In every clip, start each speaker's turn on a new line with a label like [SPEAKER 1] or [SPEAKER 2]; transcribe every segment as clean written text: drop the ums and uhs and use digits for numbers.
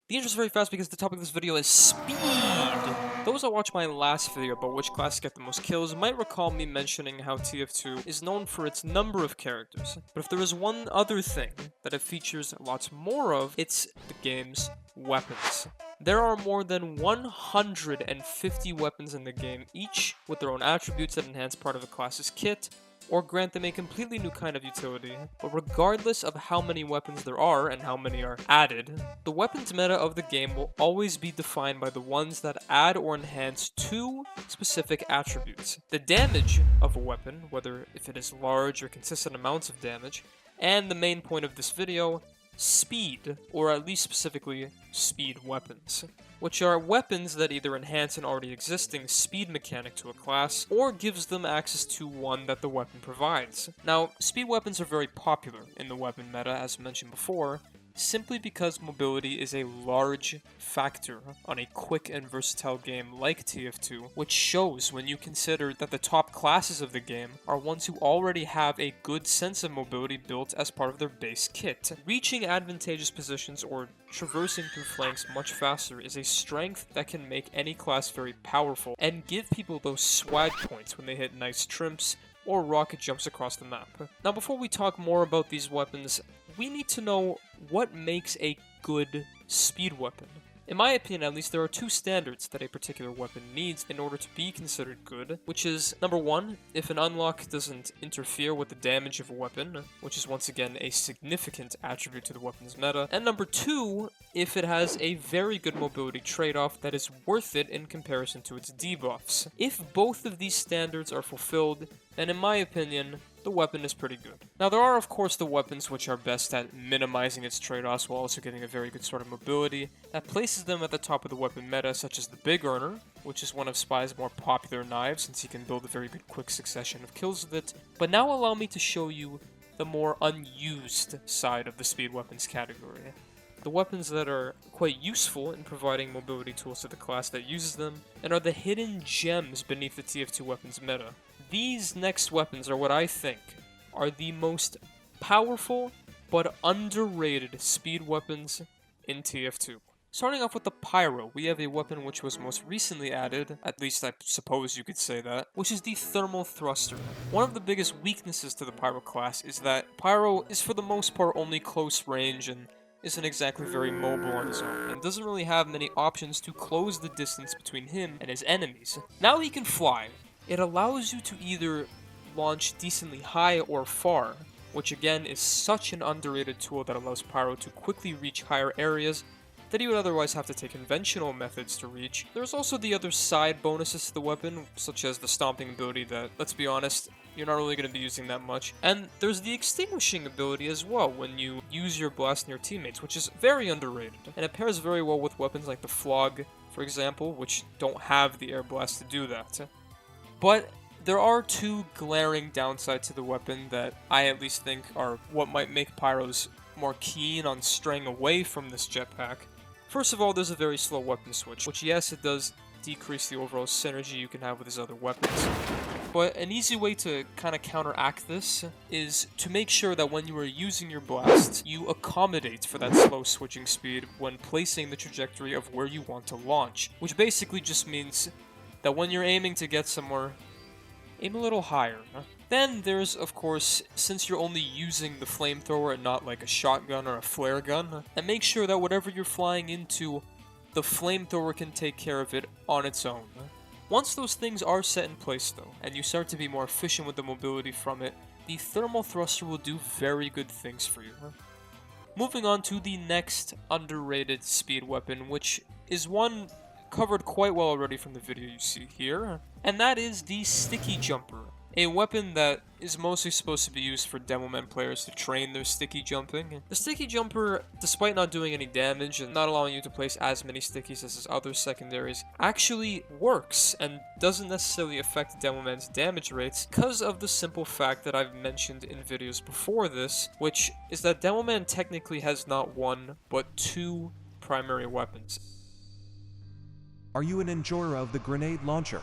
[SPEAKER 1] The intro is very fast because the topic of this video is speed. Those that watched my last video about which class get the most kills might recall me mentioning how TF2 is known for its number of characters, but if there is one other thing that it features lots more of, it's the game's weapons. There are more than 150 weapons in the game, each with their own attributes that enhance part of a class's kit, or grant them a completely new kind of utility. But regardless of how many weapons there are and how many are added, the weapons meta of the game will always be defined by the ones that add or enhance two specific attributes. The damage of a weapon, whether if it is large or consistent amounts of damage, and the main point of this video, speed, or at least specifically speed weapons, which are weapons that either enhance an already existing speed mechanic to a class, or gives them access to one that the weapon provides. Now, speed weapons are very popular in the weapon meta, as mentioned before, simply because mobility is a large factor on a quick and versatile game like TF2, which shows when you consider that the top classes of the game are ones who already have a good sense of mobility built as part of their base kit. Reaching advantageous positions or traversing through flanks much faster is a strength that can make any class very powerful and give people those swag points when they hit nice trimps or rocket jumps across the map. Now, before we talk more about these weapons, we need to know what makes a good speed weapon. In my opinion, at least, there are two standards that a particular weapon needs in order to be considered good, which is, number one, if an unlock doesn't interfere with the damage of a weapon, which is once again a significant attribute to the weapon's meta, and number two, if it has a very good mobility trade-off that is worth it in comparison to its debuffs. If both of these standards are fulfilled, then in my opinion, the weapon is pretty good. Now, there are of course the weapons which are best at minimizing its trade-offs while also getting a very good sort of mobility that places them at the top of the weapon meta, such as the Big Earner, which is one of Spy's more popular knives since he can build a very good quick succession of kills with it. But now allow me to show you the more unused side of the speed weapons category. The weapons that are quite useful in providing mobility tools to the class that uses them, and are the hidden gems beneath the TF2 weapons meta. These next weapons are what I think are the most powerful but underrated speed weapons in TF2. Starting off with the Pyro, we have a weapon which was most recently added, at least I suppose you could say that, which is the Thermal Thruster. One of the biggest weaknesses to the Pyro class is that Pyro is for the most part only close range and isn't exactly very mobile on his own, and doesn't really have many options to close the distance between him and his enemies. Now he can fly. It allows you to either launch decently high or far, which again is such an underrated tool that allows Pyro to quickly reach higher areas that he would otherwise have to take conventional methods to reach. There's also the other side bonuses to the weapon, such as the stomping ability that, let's be honest, you're not really going to be using that much. And there's the extinguishing ability as well when you use your blast on your teammates, which is very underrated. And it pairs very well with weapons like the Flog, for example, which don't have the air blast to do that. But there are two glaring downsides to the weapon that I at least think are what might make Pyros more keen on straying away from this jetpack. First of all, there's a very slow weapon switch, which yes, it does decrease the overall synergy you can have with his other weapons. But an easy way to kind of counteract this is to make sure that when you are using your blast, you accommodate for that slow switching speed when placing the trajectory of where you want to launch, which basically just means that when you're aiming to get somewhere, aim a little higher. Then there's, of course, since you're only using the flamethrower and not like a shotgun or a flare gun, and make sure that whatever you're flying into, the flamethrower can take care of it on its own. Once those things are set in place though, and you start to be more efficient with the mobility from it, the Thermal Thruster will do very good things for you. Moving on to the next underrated speed weapon, which is one covered quite well already from the video you see here, and that is the Sticky Jumper. A weapon that is mostly supposed to be used for Demoman players to train their sticky jumping. The Sticky Jumper, despite not doing any damage and not allowing you to place as many stickies as his other secondaries, actually works and doesn't necessarily affect Demoman's damage rates because of the simple fact that I've mentioned in videos before this, which is that Demoman technically has not one, but two primary weapons.
[SPEAKER 2] Are you an enjoyer of the grenade launcher?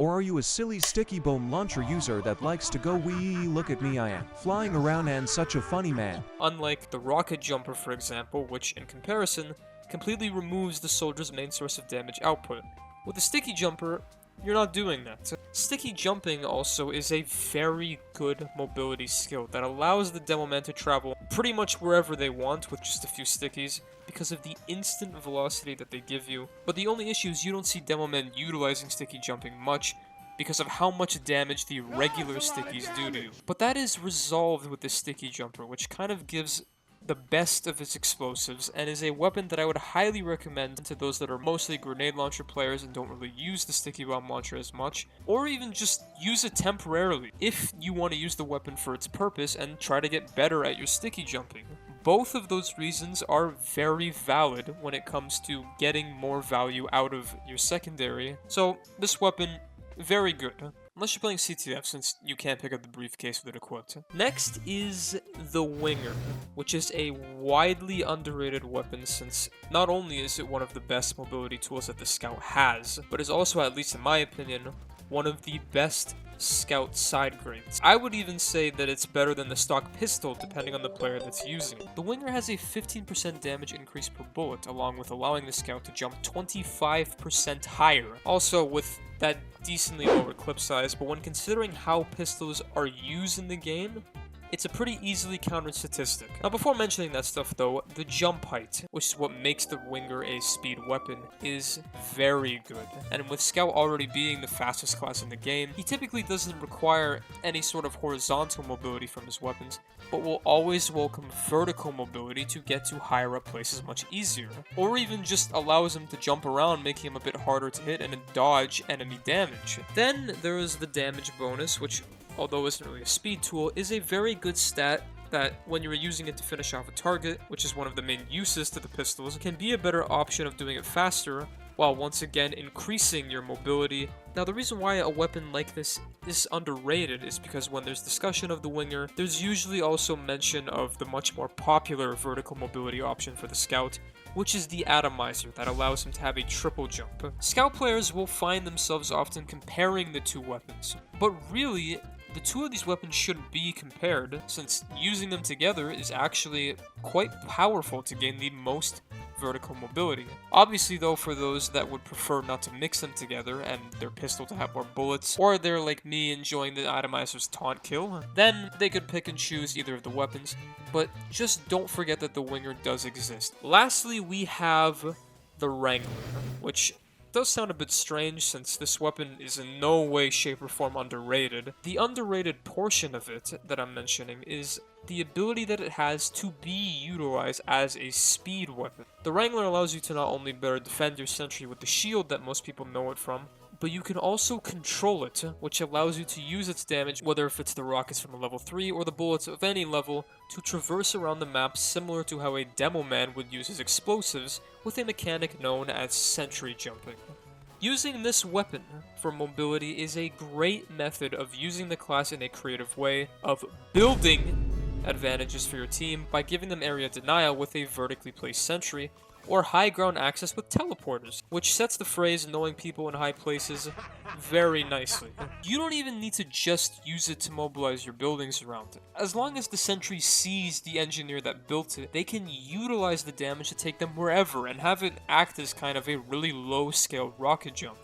[SPEAKER 2] Or are you a silly sticky bone launcher user that likes to go wee, look at me I am flying around and such a funny man?
[SPEAKER 1] Unlike the rocket jumper, for example, which, in comparison, completely removes the soldier's main source of damage output. With the sticky jumper, you're not doing that. Sticky jumping also is a very good mobility skill that allows the demo man to travel pretty much wherever they want with just a few stickies because of the instant velocity that they give you. But the only issue is you don't see demo men utilizing sticky jumping much because of how much damage the regular stickies do to you. But that is resolved with the sticky jumper, which kind of gives the best of its explosives, and is a weapon that I would highly recommend to those that are mostly grenade launcher players and don't really use the sticky bomb launcher as much, or even just use it temporarily if you want to use the weapon for its purpose and try to get better at your sticky jumping. Both of those reasons are very valid when it comes to getting more value out of your secondary, so this weapon, very good. Unless you're playing CTF, since you can't pick up the briefcase with it equipped. Next is the Winger, which is a widely underrated weapon since not only is it one of the best mobility tools that the Scout has, but is also, at least in my opinion, one of the best Scout side grades. I would even say that it's better than the stock pistol depending on the player that's using it. The Winger has a 15% damage increase per bullet, along with allowing the Scout to jump 25% higher. Also, with that decently lower clip size, but when considering how pistols are used in the game, it's a pretty easily counted statistic. Now, before mentioning that stuff though, the jump height, which is what makes the Winger a speed weapon, is very good. And with Scout already being the fastest class in the game, he typically doesn't require any sort of horizontal mobility from his weapons, but will always welcome vertical mobility to get to higher up places much easier. Or even just allows him to jump around, making him a bit harder to hit and dodge enemy damage. Then there is the damage bonus, which, although isn't really a speed tool, is a very good stat that when you're using it to finish off a target, which is one of the main uses to the pistols, can be a better option of doing it faster, while once again increasing your mobility. Now, the reason why a weapon like this is underrated is because when there's discussion of the Winger, there's usually also mention of the much more popular vertical mobility option for the Scout, which is the Atomizer that allows him to have a triple jump. Scout players will find themselves often comparing the two weapons, but really, the two of these weapons shouldn't be compared, since using them together is actually quite powerful to gain the most vertical mobility. Obviously though, for those that would prefer not to mix them together and their pistol to have more bullets, or they're like me enjoying the Atomizer's taunt kill, then they could pick and choose either of the weapons, but just don't forget that the Winger does exist. Lastly, we have the Wrangler, which does sound a bit strange since this weapon is in no way, shape, or form underrated. The underrated portion of it that I'm mentioning is the ability that it has to be utilized as a speed weapon. The Wrangler allows you to not only better defend your sentry with the shield that most people know it from, but you can also control it, which allows you to use its damage, whether if it's the rockets from a level 3 or the bullets of any level, to traverse around the map similar to how a demo man would use his explosives with a mechanic known as sentry jumping. Using this weapon for mobility is a great method of using the class in a creative way, of building advantages for your team by giving them area denial with a vertically placed sentry, or high ground access with teleporters, which sets the phrase knowing people in high places very nicely. You don't even need to just use it to mobilize your buildings around it. As long as the sentry sees the engineer that built it, they can utilize the damage to take them wherever and have it act as kind of a really low scale rocket jump.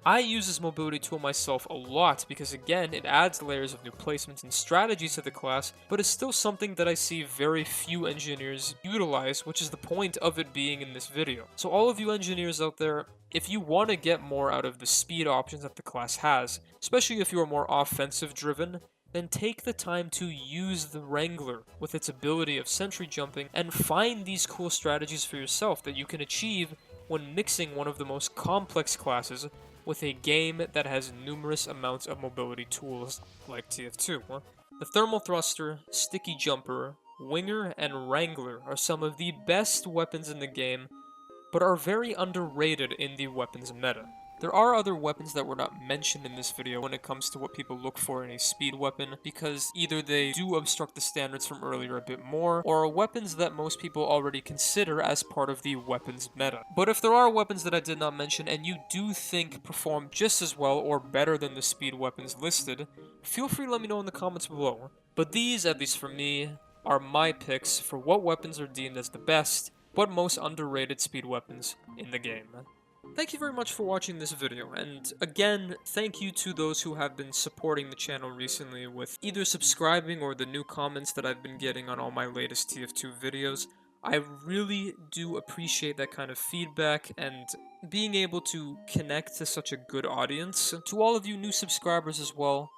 [SPEAKER 1] I use this mobility tool myself a lot because, again, it adds layers of new placements and strategies to the class, but it's still something that I see very few engineers utilize, which is the point of it being in this video. So all of you engineers out there, if you want to get more out of the speed options that the class has, especially if you are more offensive driven, then take the time to use the Wrangler with its ability of sentry jumping and find these cool strategies for yourself that you can achieve when mixing one of the most complex classes with a game that has numerous amounts of mobility tools like TF2. The Thermal Thruster, Sticky Jumper, Winger, and Wrangler are some of the best weapons in the game, but are very underrated in the weapons meta. There are other weapons that were not mentioned in this video when it comes to what people look for in a speed weapon, because either they do obstruct the standards from earlier a bit more, or are weapons that most people already consider as part of the weapons meta. But if there are weapons that I did not mention and you do think perform just as well or better than the speed weapons listed, feel free to let me know in the comments below. But these, at least for me, are my picks for what weapons are deemed as the best, but most underrated speed weapons in the game. Thank you very much for watching this video, and again, thank you to those who have been supporting the channel recently with either subscribing or the new comments that I've been getting on all my latest TF2 videos. I really do appreciate that kind of feedback and being able to connect to such a good audience. To all of you new subscribers as well,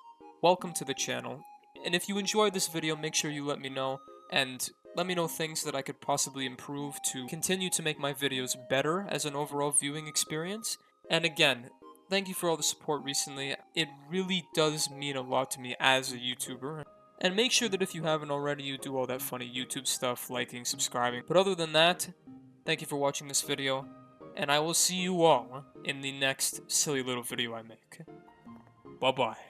[SPEAKER 1] welcome to the channel. And if you enjoyed this video, make sure you let me know, and let me know things that I could possibly improve to continue to make my videos better as an overall viewing experience. And again, thank you for all the support recently. It really does mean a lot to me as a YouTuber. And make sure that if you haven't already, you do all that funny YouTube stuff, liking, subscribing. But other than that, thank you for watching this video, and I will see you all in the next silly little video I make. Bye-bye.